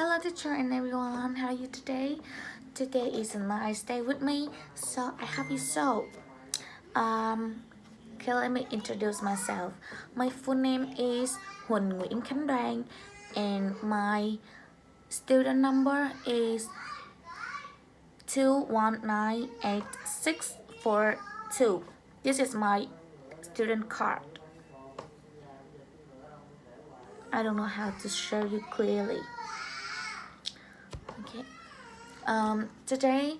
Hello teacher and everyone, how are you today? Today is a nice day with me, so I have you so. Okay, let me introduce myself. My full name is Nguyễn Khanh Doan and my student number is 2198642. This is my student card. I don't know how to show you clearly. Okay. Today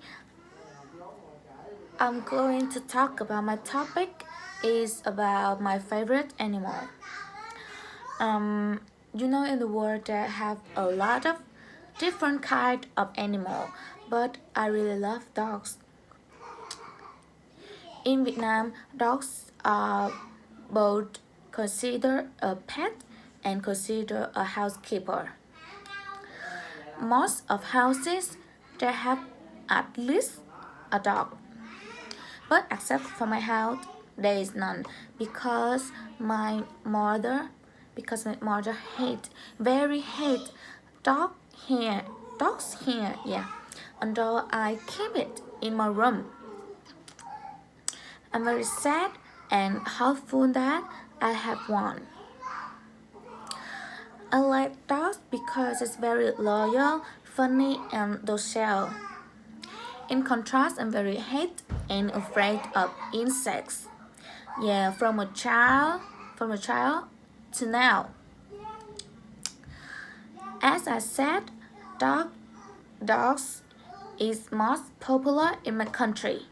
I'm going to talk about my topic is about my favorite animal. You know, in the world there have a lot of different kind of animal, but I really love dogs. In Vietnam, dogs are both considered a pet and considered a housekeeper. Most of houses they have at least a dog. But except for my house, there is none because my mother very hate dog hair, dog's hair, yeah. Although I keep it in my room. I'm very sad and hopeful that I have one. I like dogs because it's very loyal, funny, and docile. In contrast, I'm very hate and afraid of insects. Yeah, from a child to now. As I said, dogs is most popular in my country.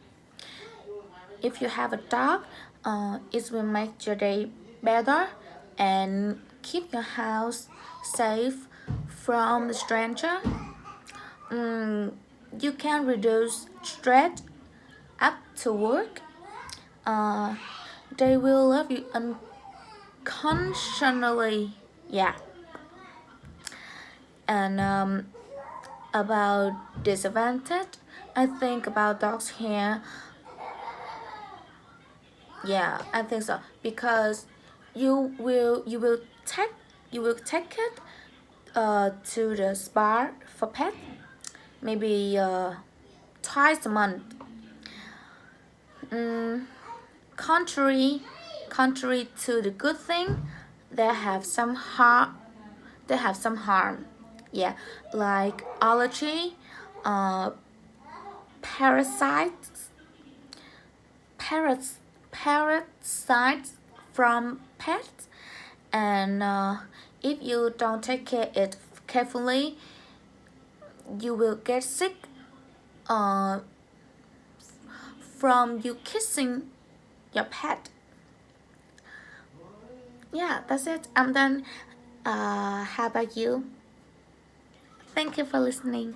If you have a dog, it will make your day better and keep your house safe from the stranger. You can reduce stress up to work. They will love you unconditionally. Yeah. And about disadvantage, I think about dogs hair. Yeah, I think so because you will take it to the spa for pet maybe twice a month. Contrary to the good thing, they have some harm. Yeah, like allergy, parasites parasites from pets, and if you don't take care it carefully, you will get sick from you kissing your pet. Yeah, that's it. I'm done. How about you? Thank you for listening.